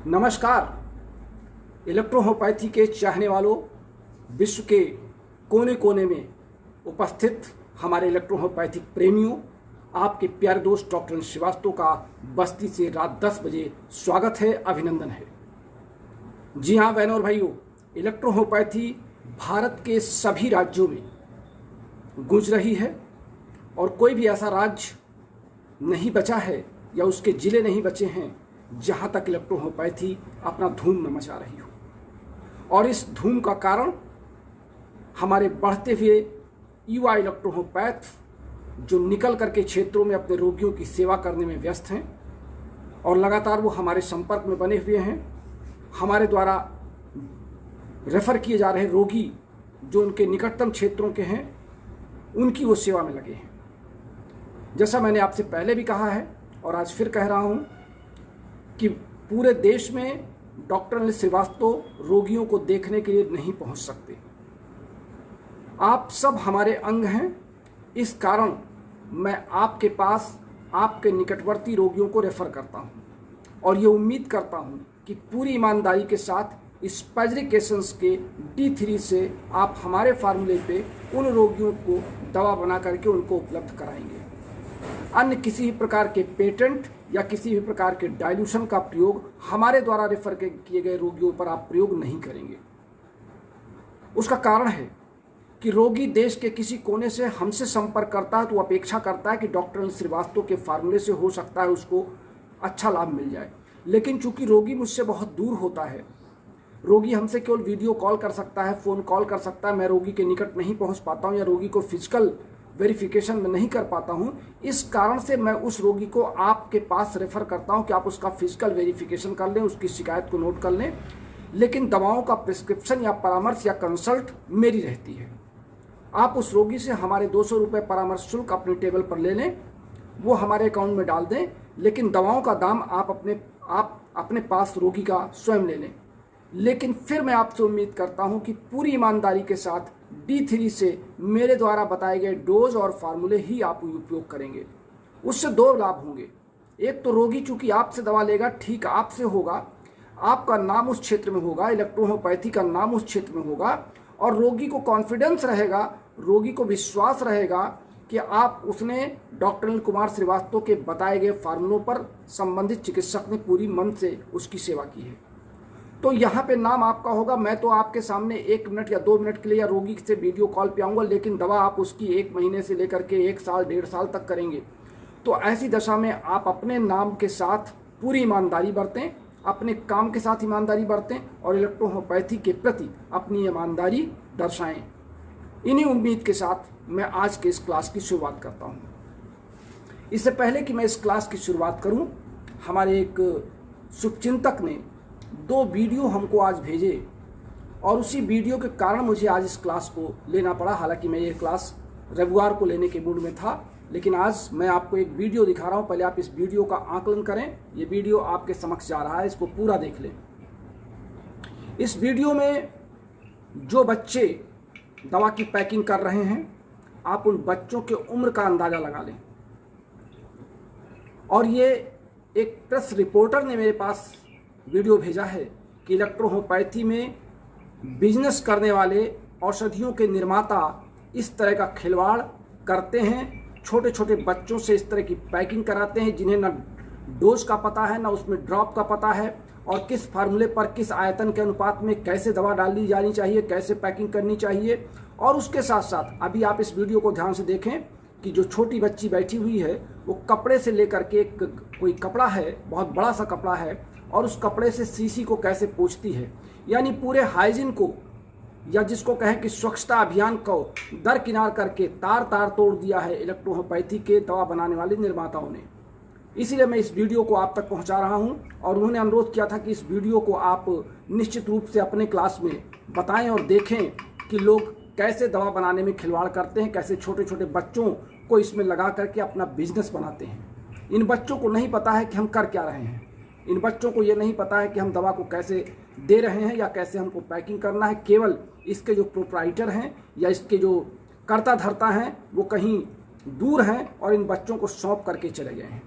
नमस्कार। इलेक्ट्रोहोम्योपैथी के चाहने वालों, विश्व के कोने कोने में उपस्थित हमारे इलेक्ट्रोहोम्योपैथिक प्रेमियों, आपके प्यारे दोस्त डॉक्टर श्रीवास्तव का बस्ती से रात 10 बजे स्वागत है, अभिनंदन है। जी हाँ बहनों और भाइयों, इलेक्ट्रोहोम्योपैथी भारत के सभी राज्यों में गूंज रही है और कोई भी ऐसा राज्य नहीं बचा है या उसके जिले नहीं बचे हैं जहां तक इलेक्ट्रोहोम्योपैथी अपना धूम न मचा रही हो। और इस धूम का कारण हमारे बढ़ते हुए युवा इलेक्ट्रोहोम्योपैथ जो निकल करके क्षेत्रों में अपने रोगियों की सेवा करने में व्यस्त हैं और लगातार वो हमारे संपर्क में बने हुए हैं। हमारे द्वारा रेफर किए जा रहे रोगी जो उनके निकटतम क्षेत्रों के हैं, उनकी वो सेवा में लगे हैं। जैसा मैंने आपसे पहले भी कहा है और आज फिर कह रहा हूँ कि पूरे देश में डॉक्टर अनिल श्रीवास्तव रोगियों को देखने के लिए नहीं पहुंच सकते। आप सब हमारे अंग हैं, इस कारण मैं आपके पास आपके निकटवर्ती रोगियों को रेफर करता हूं और ये उम्मीद करता हूं कि पूरी ईमानदारी के साथ इस पैजरिकेशंस के D3 से आप हमारे फार्मूले पे उन रोगियों को दवा बना करके उनको उपलब्ध कराएंगे। अन्य किसी भी प्रकार के पेटेंट या किसी भी प्रकार के डाइल्यूशन का प्रयोग हमारे द्वारा रेफर किए गए रोगियों पर आप प्रयोग नहीं करेंगे। उसका कारण है कि रोगी देश के किसी कोने से हमसे संपर्क करता है तो अपेक्षा करता है कि डॉक्टर अनिल श्रीवास्तव के फार्मूले से हो सकता है उसको अच्छा लाभ मिल जाए। लेकिन चूंकि रोगी मुझसे बहुत दूर होता है, रोगी हमसे केवल वीडियो कॉल कर सकता है, फ़ोन कॉल कर सकता है, मैं रोगी के निकट नहीं पहुंच पाता हूं या रोगी को फिजिकल वेरिफिकेशन में नहीं कर पाता हूं। इस कारण से मैं उस रोगी को आपके पास रेफर करता हूं कि आप उसका फिजिकल वेरिफिकेशन कर लें, उसकी शिकायत को नोट कर लें। लेकिन दवाओं का प्रिस्क्रिप्शन या परामर्श या कंसल्ट मेरी रहती है। आप उस रोगी से हमारे 200 रुपये परामर्श शुल्क अपने टेबल पर ले लें, वो हमारे अकाउंट में डाल दें, लेकिन दवाओं का दाम आप अपने पास रोगी का स्वयं ले लें। लेकिन फिर मैं आपसे उम्मीद करता हूं कि पूरी ईमानदारी के साथ D3 से मेरे द्वारा बताए गए डोज और फार्मूले ही आप उपयोग करेंगे। उससे दो लाभ होंगे। एक तो रोगी चूंकि आपसे दवा लेगा, ठीक आपसे होगा, आपका नाम उस क्षेत्र में होगा, इलेक्ट्रोहोम्योपैथी का नाम उस क्षेत्र में होगा और रोगी को कॉन्फिडेंस रहेगा, रोगी को विश्वास रहेगा कि उसने डॉक्टर अनिल कुमार श्रीवास्तव के बताए गए फार्मूलों पर संबंधित चिकित्सक ने पूरी मन से उसकी सेवा की है। तो यहाँ पे नाम आपका होगा। मैं तो आपके सामने 1 मिनट या 2 मिनट के लिए या रोगी से वीडियो कॉल पे आऊँगा, लेकिन दवा आप उसकी 1 महीने से लेकर के 1 साल 1.5 साल तक करेंगे। तो ऐसी दशा में आप अपने नाम के साथ पूरी ईमानदारी बरतें, अपने काम के साथ ईमानदारी बरतें और इलेक्ट्रोहोम्योपैथी के प्रति अपनी ईमानदारी दर्शाएँ। इन्हीं उम्मीद के साथ मैं आज के इस क्लास की शुरुआत करता हूँ। इससे पहले कि मैं इस क्लास की शुरुआत करूँ, हमारे एक शुभचिंतक ने 2 वीडियो हमको आज भेजे और उसी वीडियो के कारण मुझे आज इस क्लास को लेना पड़ा। हालांकि मैं ये क्लास रविवार को लेने के मूड में था, लेकिन आज मैं आपको एक वीडियो दिखा रहा हूँ। पहले आप इस वीडियो का आकलन करें। ये वीडियो आपके समक्ष जा रहा है, इसको पूरा देख लें। इस वीडियो में जो बच्चे दवा की पैकिंग कर रहे हैं, आप उन बच्चों के उम्र का अंदाज़ा लगा लें। और ये एक प्रेस रिपोर्टर ने मेरे पास वीडियो भेजा है कि इलेक्ट्रोहोम्योपैथी में बिजनेस करने वाले औषधियों के निर्माता इस तरह का खिलवाड़ करते हैं, छोटे छोटे बच्चों से इस तरह की पैकिंग कराते हैं जिन्हें ना डोज का पता है, ना उसमें ड्रॉप का पता है और किस फार्मूले पर किस आयतन के अनुपात में कैसे दवा डाली जानी चाहिए, कैसे पैकिंग करनी चाहिए। और उसके साथ साथ अभी आप इस वीडियो को ध्यान से देखें कि जो छोटी बच्ची बैठी हुई है वो कपड़े से लेकर के कोई कपड़ा है, बहुत बड़ा सा कपड़ा है, और उस कपड़े से शीशी को कैसे पोंछती है। यानी पूरे हाइजीन को, या जिसको कहें कि स्वच्छता अभियान को दरकिनार करके तार तार तोड़ दिया है इलेक्ट्रोहोम्योपैथी के दवा बनाने वाले निर्माताओं ने। इसीलिए मैं इस वीडियो को आप तक पहुंचा रहा हूं और उन्होंने अनुरोध किया था कि इस वीडियो को आप निश्चित रूप से अपने क्लास में बताएं और देखें कि लोग कैसे दवा बनाने में खिलवाड़ करते हैं, कैसे छोटे छोटे बच्चों को इसमें लगा करके अपना बिजनेस बनाते हैं। इन बच्चों को नहीं पता है कि हम कर क्या रहे हैं। इन बच्चों को ये नहीं पता है कि हम दवा को कैसे दे रहे हैं या कैसे हमको पैकिंग करना है। केवल इसके जो प्रोप्राइटर हैं या इसके जो कर्ता धर्ता हैं वो कहीं दूर हैं और इन बच्चों को सौंप करके चले गए हैं।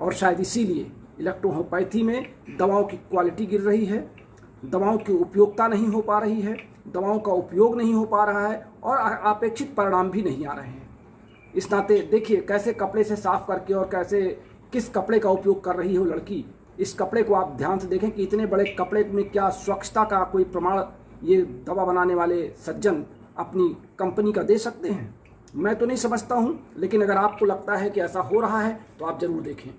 और शायद इसीलिए इलेक्ट्रोहोम्योपैथी में दवाओं की क्वालिटी गिर रही है, दवाओं की उपयोगिता नहीं हो पा रही है, दवाओं का उपयोग नहीं हो पा रहा है और अपेक्षित परिणाम भी नहीं आ रहे हैं। इस नाते देखिए कैसे कपड़े से साफ करके और कैसे किस कपड़े का उपयोग कर रही हो लड़की। इस कपड़े को आप ध्यान से देखें कि इतने बड़े कपड़े में क्या स्वच्छता का कोई प्रमाण ये दवा बनाने वाले सज्जन अपनी कंपनी का दे सकते हैं? मैं तो नहीं समझता हूँ, लेकिन अगर आपको लगता है कि ऐसा हो रहा है तो आप ज़रूर देखें।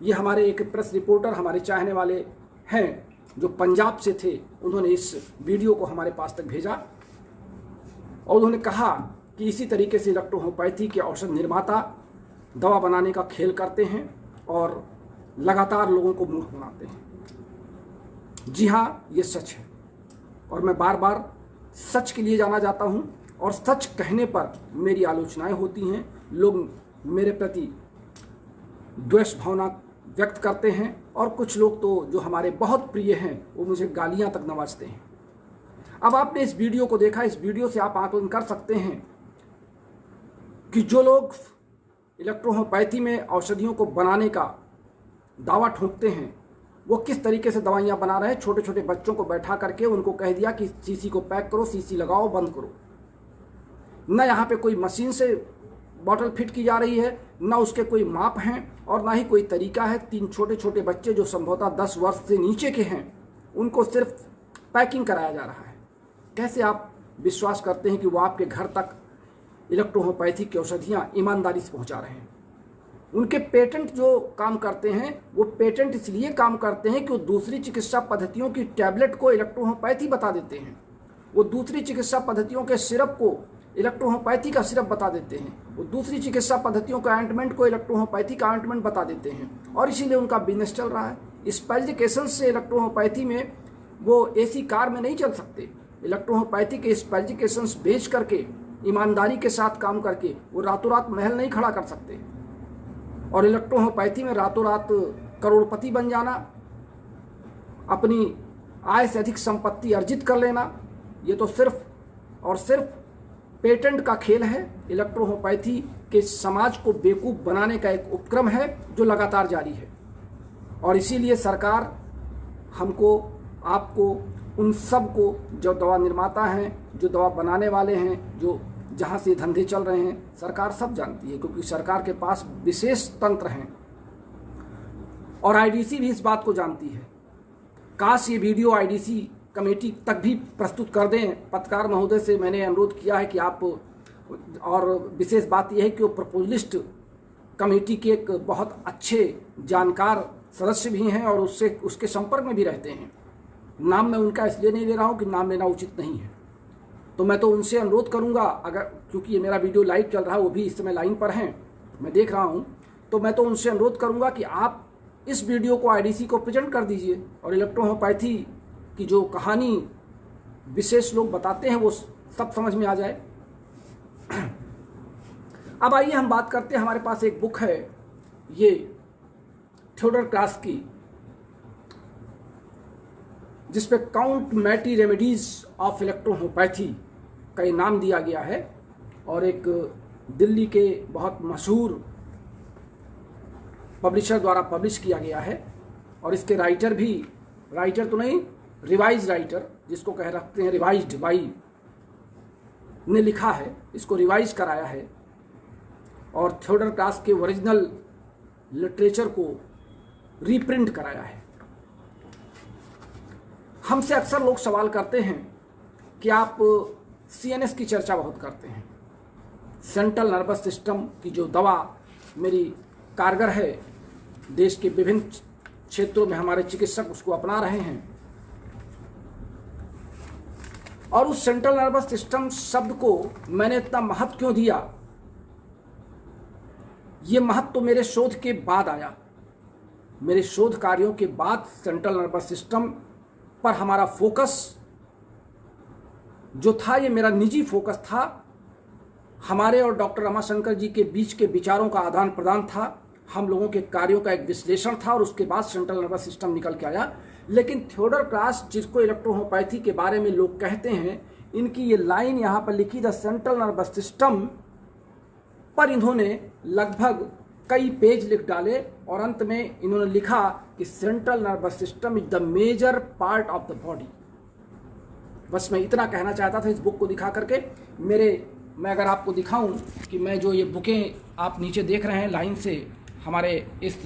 ये हमारे एक प्रेस रिपोर्टर, हमारे चाहने वाले हैं जो पंजाब से थे, उन्होंने इस वीडियो को हमारे पास तक भेजा और उन्होंने कहा कि इसी तरीके से इलेक्ट्रोहोम्योपैथी के औषध निर्माता दवा बनाने का खेल करते हैं और लगातार लोगों को मूर्ख बनाते हैं। जी हाँ, ये सच है और मैं बार बार सच के लिए जाना जाता हूँ और सच कहने पर मेरी आलोचनाएं होती हैं। लोग मेरे प्रति द्वेष भावना व्यक्त करते हैं और कुछ लोग तो जो हमारे बहुत प्रिय हैं वो मुझे गालियां तक नवाजते हैं। अब आपने इस वीडियो को देखा, इस वीडियो से आप आकलन कर सकते हैं कि जो लोग इलेक्ट्रोहोम्योपैथी में औषधियों को बनाने का दावा ठोकते हैं वो किस तरीके से दवाइयाँ बना रहे हैं। छोटे छोटे बच्चों को बैठा करके उनको कह दिया कि शीशी को पैक करो, शीशी लगाओ, बंद करो। न यहाँ पे कोई मशीन से बॉटल फिट की जा रही है, न उसके कोई माप हैं और ना ही कोई तरीका है। 3 छोटे छोटे बच्चे जो संभवतः 10 वर्ष से नीचे के हैं उनको सिर्फ पैकिंग कराया जा रहा है। कैसे आप विश्वास करते हैं कि वो आपके घर तक इलेक्ट्रोहोम्योपैथी की औषधियाँ ईमानदारी से पहुँचा रहे हैं? उनके पेटेंट जो काम करते हैं वो पेटेंट इसलिए काम करते हैं कि वो दूसरी चिकित्सा पद्धतियों की टैबलेट को इलेक्ट्रोहोम्योपैथी बता देते हैं, वो दूसरी चिकित्सा पद्धतियों के सिरप को इलेक्ट्रोहोम्योपैथी का सिरप बता देते हैं, वो दूसरी चिकित्सा पद्धतियों का ऑइंटमेंट को इलेक्ट्रोहोम्योपैथी का ऑइंटमेंट बता देते हैं और इसीलिए उनका बिजनेस चल रहा है। स्पेल्जिकेशन से इलेक्ट्रोहोम्योपैथी में वो एसी कार में नहीं चल सकते। इलेक्ट्रोहोम्योपैथी के स्पेल्जिकेशन बेच करके ईमानदारी के साथ काम करके वो रातों रात महल नहीं खड़ा कर सकते और इलेक्ट्रोहोम्योपैथी में रातों रात करोड़पति बन जाना, अपनी आय से अधिक संपत्ति अर्जित कर लेना, ये तो सिर्फ और सिर्फ पेटेंट का खेल है। इलेक्ट्रोहोम्योपैथी के समाज को बेवकूफ़ बनाने का एक उपक्रम है जो लगातार जारी है और इसीलिए सरकार हमको, आपको, उन सब को जो दवा निर्माता हैं, जो दवा बनाने वाले हैं, जो जहाँ से धंधे चल रहे हैं, सरकार सब जानती है क्योंकि सरकार के पास विशेष तंत्र हैं और आईडीसी भी इस बात को जानती है। काश ये वीडियो आईडीसी कमेटी तक भी प्रस्तुत कर दें। पत्रकार महोदय से मैंने अनुरोध किया है कि आप, और विशेष बात यह है कि वो प्रपोजलिस्ट कमेटी के एक बहुत अच्छे जानकार सदस्य भी हैं और उसके संपर्क में भी रहते हैं। नाम मैं उनका इसलिए नहीं ले रहा हूँ कि नाम लेना उचित नहीं है, तो मैं तो उनसे अनुरोध करूंगा, अगर, क्योंकि ये मेरा वीडियो लाइव चल रहा है, वो भी इस समय लाइन पर हैं, मैं देख रहा हूं, तो मैं तो उनसे अनुरोध करूंगा कि आप इस वीडियो को आईडीसी को प्रेजेंट कर दीजिए और इलेक्ट्रोहोम्योपैथी की जो कहानी विशेष लोग बताते हैं वो सब समझ में आ जाए। अब आइए हम बात करते हैं, हमारे पास एक बुक है, ये थियोडर क्रास की, जिसपे काउंट मैटी रेमेडीज ऑफ इलेक्ट्रोहोम्योपैथी का नाम दिया गया है और एक दिल्ली के बहुत मशहूर पब्लिशर द्वारा पब्लिश किया गया है और इसके राइटर भी, राइटर तो नहीं, रिवाइज राइटर जिसको कह रखते हैं, रिवाइज्ड बाई ने लिखा है, इसको रिवाइज कराया है और थियोडर क्रास के ओरिजिनल लिटरेचर को रीप्रिंट कराया है। हमसे अक्सर लोग सवाल करते हैं कि आप सीएनएस की चर्चा बहुत करते हैं, सेंट्रल नर्वस सिस्टम की जो दवा मेरी कारगर है, देश के विभिन्न क्षेत्रों में हमारे चिकित्सक उसको अपना रहे हैं और उस सेंट्रल नर्वस सिस्टम शब्द को मैंने इतना महत्व क्यों दिया? ये महत्व तो मेरे शोध के बाद आया। मेरे शोध कार्यों के बाद सेंट्रल नर्वस सिस्टम पर हमारा फोकस जो था, ये मेरा निजी फोकस था, हमारे और डॉक्टर रमाशंकर जी के बीच के विचारों का आदान प्रदान था, हम लोगों के कार्यों का एक विश्लेषण था और उसके बाद सेंट्रल नर्वस सिस्टम निकल के आया। लेकिन थियोडर क्रास, जिसको इलेक्ट्रोहोम्योपैथी के बारे में लोग कहते हैं, इनकी ये लाइन यहाँ पर लिखी, द सेंट्रल नर्वस सिस्टम, पर इन्होंने लगभग कई पेज लिख डाले और अंत में इन्होंने लिखा कि central nervous system is the major part of the body. बस मैं इतना कहना चाहता था इस बुक को दिखा करके। मैं अगर आपको दिखाऊं कि मैं जो ये बुकें आप नीचे देख रहे हैं लाइन से हमारे इस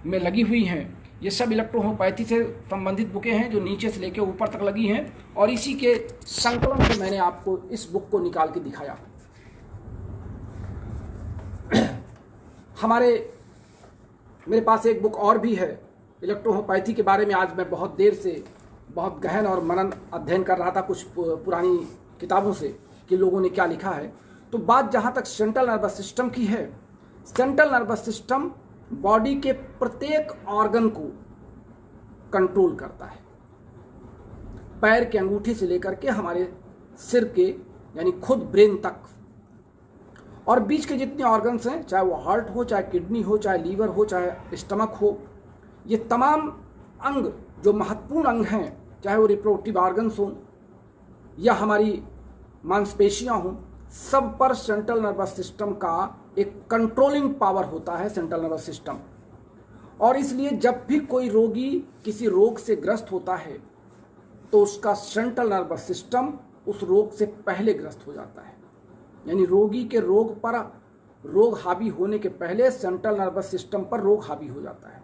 में लगी हुई हैं, ये सब इलेक्ट्रोहोम्योपैथी से संबंधित बुकें हैं जो नीचे से लेकर ऊपर तक लगी हैं, और इसी के संकलन से मैंने आपको इस बुक को निकाल के दिखाया। मेरे पास एक बुक और भी है इलेक्ट्रोहोम्योपैथी के बारे में। आज मैं बहुत देर से बहुत गहन और मनन अध्ययन कर रहा था कुछ पुरानी किताबों से कि लोगों ने क्या लिखा है। तो बात जहाँ तक सेंट्रल नर्वस सिस्टम की है, सेंट्रल नर्वस सिस्टम बॉडी के प्रत्येक ऑर्गन को कंट्रोल करता है, पैर के अंगूठे से लेकर के हमारे सिर के यानी खुद ब्रेन तक, और बीच के जितने ऑर्गन्स हैं, चाहे वो हार्ट हो, चाहे किडनी हो, चाहे लीवर हो, चाहे स्टमक हो, ये तमाम अंग जो महत्वपूर्ण अंग हैं, चाहे वो रिप्रोडक्टिव ऑर्गन्स हों या हमारी मांसपेशियां हों, सब पर सेंट्रल नर्वस सिस्टम का एक कंट्रोलिंग पावर होता है, सेंट्रल नर्वस सिस्टम। और इसलिए जब भी कोई रोगी किसी रोग से ग्रस्त होता है तो उसका सेंट्रल नर्वस सिस्टम उस रोग से पहले ग्रस्त हो जाता है, यानी रोगी के रोग हावी होने के पहले सेंट्रल नर्वस सिस्टम पर रोग हावी हो जाता है।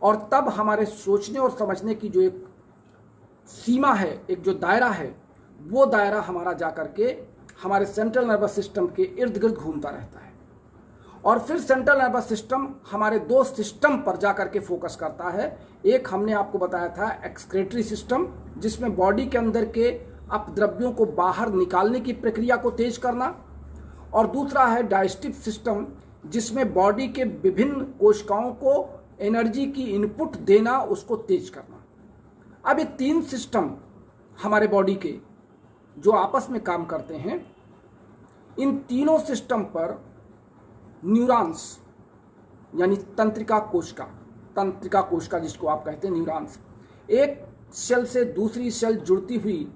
और तब हमारे सोचने और समझने की जो एक सीमा है, एक जो दायरा है, वो दायरा हमारा जाकर के हमारे सेंट्रल नर्वस सिस्टम के इर्द गिर्द घूमता रहता है। और फिर सेंट्रल नर्वस सिस्टम हमारे दो सिस्टम पर जाकर के फोकस करता है। एक हमने आपको बताया था एक्सक्रेटरी सिस्टम, जिसमें बॉडी के अंदर के अपद्रव्यों को बाहर निकालने की प्रक्रिया को तेज करना, और दूसरा है डाइजेस्टिव सिस्टम, जिसमें बॉडी के विभिन्न कोशिकाओं को एनर्जी की इनपुट देना, उसको तेज करना। अब ये तीन सिस्टम हमारे बॉडी के जो आपस में काम करते हैं, इन तीनों सिस्टम पर न्यूरॉन्स यानी तंत्रिका कोशिका जिसको आप कहते हैं न्यूरॉन्स, एक सेल से दूसरी सेल जुड़ती हुई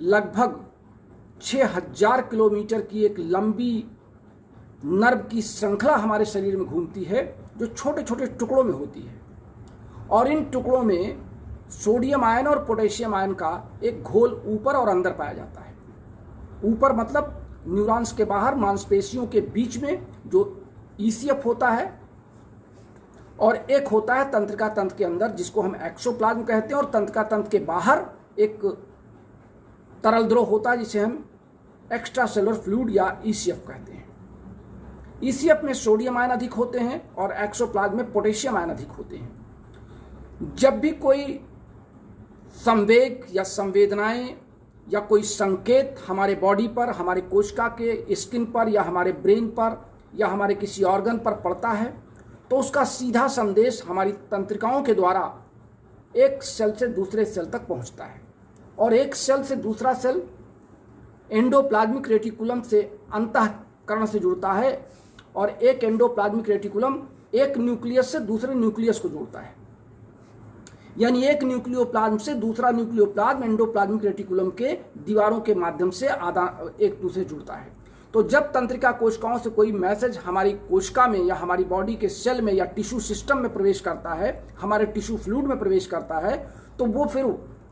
लगभग 6000 किलोमीटर की एक लंबी नर्व की श्रृंखला हमारे शरीर में घूमती है, जो छोटे छोटे टुकड़ों में होती है। और इन टुकड़ों में सोडियम आयन और पोटेशियम आयन का एक घोल ऊपर और अंदर पाया जाता है। ऊपर मतलब न्यूरॉन्स के बाहर मांसपेशियों के बीच में जो ईसीएफ होता है, और एक होता है तंत्रिका तंत्र के अंदर जिसको हम एक्सोप्लाज्म कहते हैं, और तंत्रिका तंत्र के बाहर एक तरल द्रव होता है जिसे हम एक्स्ट्रा सेलुलर फ्लूइड या ईसीएफ कहते हैं। ईसीएफ में सोडियम आयन अधिक होते हैं और एक्सोप्लाज्म में पोटेशियम आयन अधिक होते हैं। जब भी कोई संवेग या संवेदनाएं या कोई संकेत हमारे बॉडी पर, हमारे कोशिका के स्किन पर या हमारे ब्रेन पर या हमारे किसी ऑर्गन पर पड़ता है, तो उसका सीधा संदेश हमारी तंत्रिकाओं के द्वारा एक सेल से दूसरे सेल तक पहुंचता है, और एक सेल से दूसरा सेल एंडोप्लाज्मिक रेटिकुलम से अंतःकरण से जुड़ता है, और एक एंडोप्लाज्मिक रेटिकुलम एक न्यूक्लियस से दूसरे न्यूक्लियस को जोड़ता है, यानी एक न्यूक्लियोप्लाज्म से दूसरा न्यूक्लियोप्लाज्म एंडोप्लाज्मिक रेटिकुलम के दीवारों के माध्यम से एक दूसरे जुड़ता है। तो जब तंत्रिका कोशिकाओं से कोई मैसेज हमारी कोशिका में या हमारी बॉडी के सेल में या टिश्यू सिस्टम में प्रवेश करता है, हमारे टिश्यू फ्लूइड में प्रवेश करता है, तो वो फिर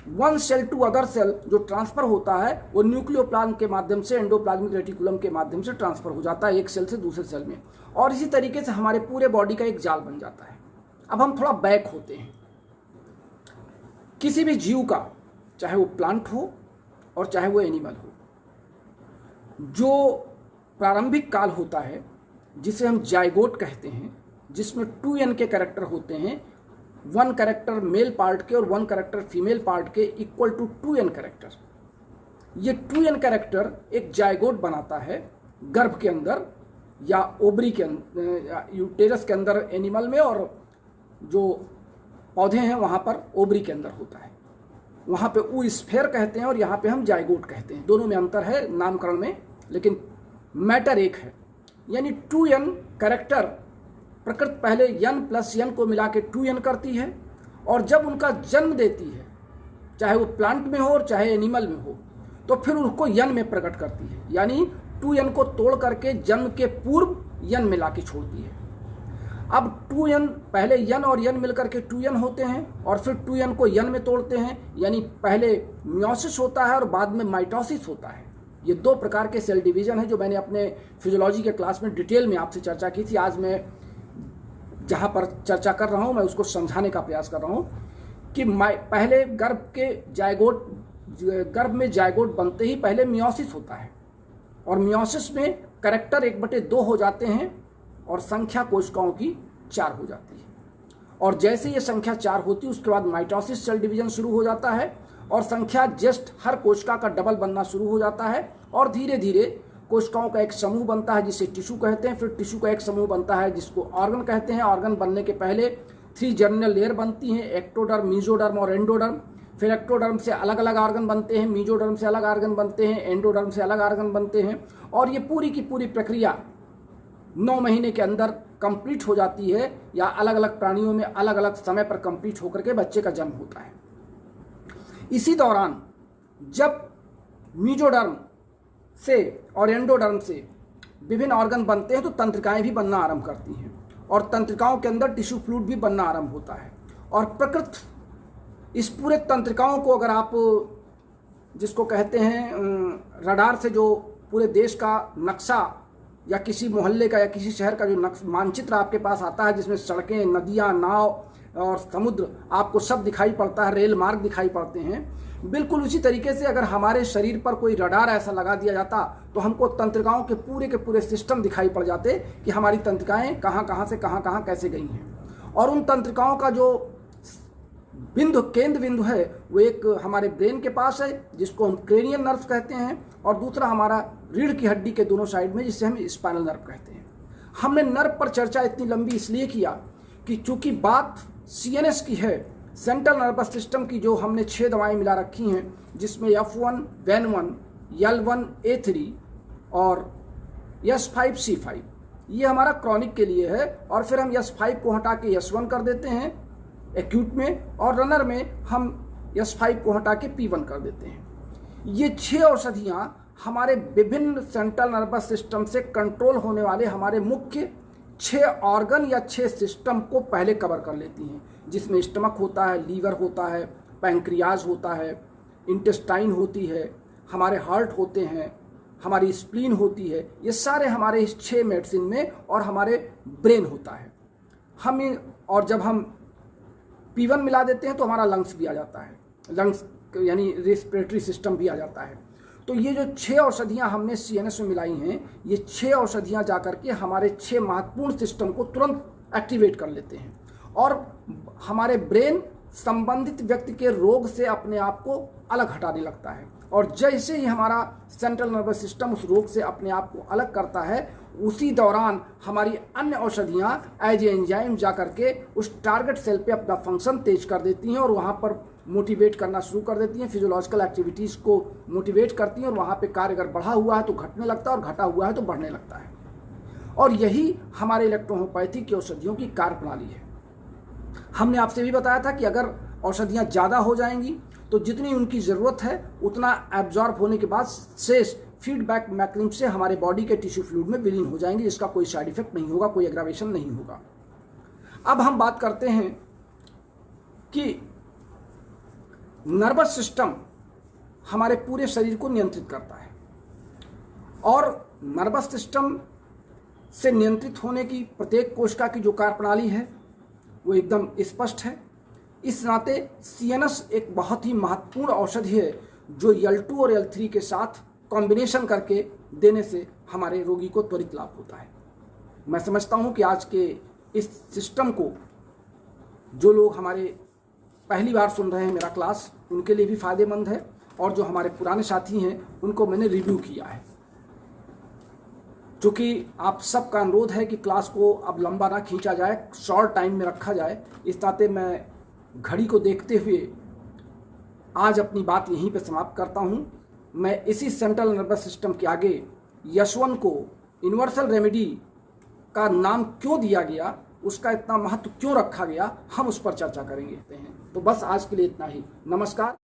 one cell to other cell जो ट्रांसफर होता है, वो न्यूक्लियोप्लाज्म के माध्यम से एंडोप्लाज्मिक रेटिकुलम के माध्यम से ट्रांसफर हो जाता है एक सेल से दूसरे सेल में, और इसी तरीके से हमारे पूरे बॉडी का एक जाल बन जाता है। अब हम थोड़ा बैक होते हैं। किसी भी जीव का, चाहे वो प्लांट हो और चाहे वो एनिमल हो, जो प्रारंभिक काल होता है जिसे हम जाइगोट कहते हैं, जिसमें 2n के कैरेक्टर होते हैं, 1 कैरेक्टर मेल पार्ट के और 1 कैरेक्टर फीमेल पार्ट के इक्वल टू 2n कैरेक्टर। ये 2n कैरेक्टर एक जाइगोट बनाता है गर्भ के अंदर या ओवरी के अंदर, यूटेरस के अंदर एनिमल में, और जो पौधे हैं वहाँ पर ओवरी के अंदर होता है। वहाँ पे ऊ स्फेयर कहते हैं और यहाँ पे हम जाइगोट कहते हैं। दोनों में अंतर है नामकरण में, लेकिन मैटर एक है। यानी 2n कैरेक्टर प्रकृति पहले n प्लस n को मिला के 2n करती है, और जब उनका जन्म देती है, चाहे वो प्लांट में हो और चाहे एनिमल में हो, तो फिर उसको n में प्रकट करती है, यानी 2n को तोड़ करके जन्म के पूर्व n मिला के छोड़ती है। अब 2n, पहले n और n मिलकर के 2n होते हैं और फिर 2n को n में तोड़ते हैं, यानी पहले मियोसिस होता है और बाद में माइटोसिस होता है। ये दो प्रकार के सेल डिवीजन है जो मैंने अपने फिजियोलॉजी के क्लास में डिटेल में आपसे चर्चा की थी। आज मैं जहाँ पर चर्चा कर रहा हूँ मैं उसको समझाने का प्रयास कर रहा हूँ कि पहले गर्भ में जायगोट बनते ही पहले मियोसिस होता है और मियोसिस में कैरेक्टर 1/2 हो जाते हैं और संख्या कोशिकाओं की 4 हो जाती है। और जैसे ये संख्या 4 होती है उसके बाद माइटोसिस सेल डिवीजन शुरू हो जाता है और संख्या जस्ट हर कोशिका का डबल बनना शुरू हो जाता है और धीरे धीरे कोशिकाओं का एक समूह बनता है जिसे टिश्यू कहते हैं। फिर टिश्यू का एक समूह बनता है जिसको ऑर्गन कहते हैं। ऑर्गन बनने के पहले 3 जर्मिनल लेयर बनती हैं, एक्टोडर्म, मीजोडर्म और एंडोडर्म। फिर एक्टोडर्म से अलग अलग ऑर्गन बनते हैं, मीजोडर्म से अलग ऑर्गन बनते हैं, एंडोडर्म से अलग ऑर्गन बनते हैं और ये पूरी की पूरी प्रक्रिया 9 महीने के अंदर कंप्लीट हो जाती है या अलग अलग प्राणियों में अलग अलग समय पर कंप्लीट होकर के बच्चे का जन्म होता है। इसी दौरान जब मीजोडर्म से और एंडोडर्म से विभिन्न ऑर्गन बनते हैं तो तंत्रिकाएं भी बनना आरंभ करती हैं और तंत्रिकाओं के अंदर टिश्यू फ्लूइड भी बनना आरंभ होता है। और प्रकृत इस पूरे तंत्रिकाओं को अगर आप जिसको कहते हैं रडार से जो पूरे देश का नक्शा या किसी मोहल्ले का या किसी शहर का जो मानचित्र आपके पास आता है जिसमें सड़कें, नदियां, नाव और समुद्र आपको सब दिखाई पड़ता है, रेल मार्ग दिखाई पड़ते हैं, बिल्कुल उसी तरीके से अगर हमारे शरीर पर कोई रडार ऐसा लगा दिया जाता तो हमको तंत्रिकाओं के पूरे सिस्टम दिखाई पड़ जाते कि हमारी तंत्रिकाएं कहाँ से कहाँ कैसे गई हैं। और उन तंत्रिकाओं का जो केंद्र बिंदु है वो एक हमारे ब्रेन के पास है जिसको हम क्रेनियल नर्व कहते हैं और दूसरा हमारा रीढ़ की हड्डी के दोनों साइड में जिसे हम स्पाइनल नर्व कहते हैं। हमने नर्व पर चर्चा इतनी लंबी इसलिए किया कि चूंकि बात CNS की है, सेंट्रल नर्वस सिस्टम की, जो हमने 6 दवाएं मिला रखी हैं जिसमें F1, VEN1, L1, A3 और S5C5 ये हमारा क्रॉनिक के लिए है और फिर हम S5 को हटा के S1 कर देते हैं एक्यूट में और रनर में हम S5 को हटा के P1 कर देते हैं। ये 6 औषधियाँ हमारे विभिन्न सेंट्रल नर्वस सिस्टम से कंट्रोल होने वाले हमारे मुख्य 6 ऑर्गन या 6 सिस्टम को पहले कवर कर लेती हैं, जिसमें स्टमक होता है, लीवर होता है, पैंक्रियाज होता है, इंटेस्टाइन होती है, हमारे हार्ट होते हैं, हमारी स्प्लीन होती है। ये सारे हमारे इस 6 मेडिसिन में और हमारे ब्रेन होता है। और जब हम P1 मिला देते हैं तो हमारा लंग्स भी आ जाता है, लंग्स यानी रेस्पिरेटरी सिस्टम भी आ जाता है। तो ये जो 6 औषधियाँ हमने CNS में मिलाई हैं, ये 6 औषधियाँ जाकर के हमारे 6 महत्वपूर्ण सिस्टम को तुरंत एक्टिवेट कर लेते हैं और हमारे ब्रेन संबंधित व्यक्ति के रोग से अपने आप को अलग हटाने लगता है। और जैसे ही हमारा सेंट्रल नर्वस सिस्टम उस रोग से अपने आप को अलग करता है, उसी दौरान हमारी अन्य औषधियाँ एज एंजाइम जा करके उस टारगेट सेल पे अपना फंक्शन तेज कर देती हैं और वहाँ पर मोटिवेट करना शुरू कर देती हैं, फिजियोलॉजिकल एक्टिविटीज़ को मोटिवेट करती हैं और वहाँ पे कार्य अगर बढ़ा हुआ है तो घटने लगता है और घटा हुआ है तो बढ़ने लगता है। और यही हमारे इलेक्ट्रोहोम्योपैथी की औषधियों की कार्यप्रणाली है। हमने आपसे भी बताया था कि अगर औषधियाँ ज़्यादा हो जाएंगी तो जितनी उनकी ज़रूरत है उतना एब्जॉर्ब होने के बाद शेष फीडबैक मैकेनिज्म से हमारे बॉडी के टिश्यू फ्लूइड में विलीन हो जाएंगे, जिसका कोई साइड इफेक्ट नहीं होगा, कोई एग्रावेशन नहीं होगा। अब हम बात करते हैं कि नर्वस सिस्टम हमारे पूरे शरीर को नियंत्रित करता है और नर्वस सिस्टम से नियंत्रित होने की प्रत्येक कोशिका की जो कार्यप्रणाली है वो एकदम स्पष्ट है। इस नाते CNS एक बहुत ही महत्वपूर्ण औषधि है जो L2 और L3 के साथ कॉम्बिनेशन करके देने से हमारे रोगी को त्वरित लाभ होता है। मैं समझता हूँ कि आज के इस सिस्टम को जो लोग हमारे पहली बार सुन रहे हैं मेरा क्लास, उनके लिए भी फ़ायदेमंद है और जो हमारे पुराने साथी हैं उनको मैंने रिव्यू किया है। चूँकि आप सबका अनुरोध है कि क्लास को अब लंबा ना खींचा जाए, शॉर्ट टाइम में रखा जाए, इस नाते मैं घड़ी को देखते हुए आज अपनी बात यहीं पे समाप्त करता हूँ। मैं इसी सेंट्रल नर्वस सिस्टम के आगे यशवन को यूनिवर्सल रेमेडी का नाम क्यों दिया गया, उसका इतना महत्व क्यों रखा गया, हम उस पर चर्चा करेंगे। तो बस आज के लिए इतना ही। नमस्कार।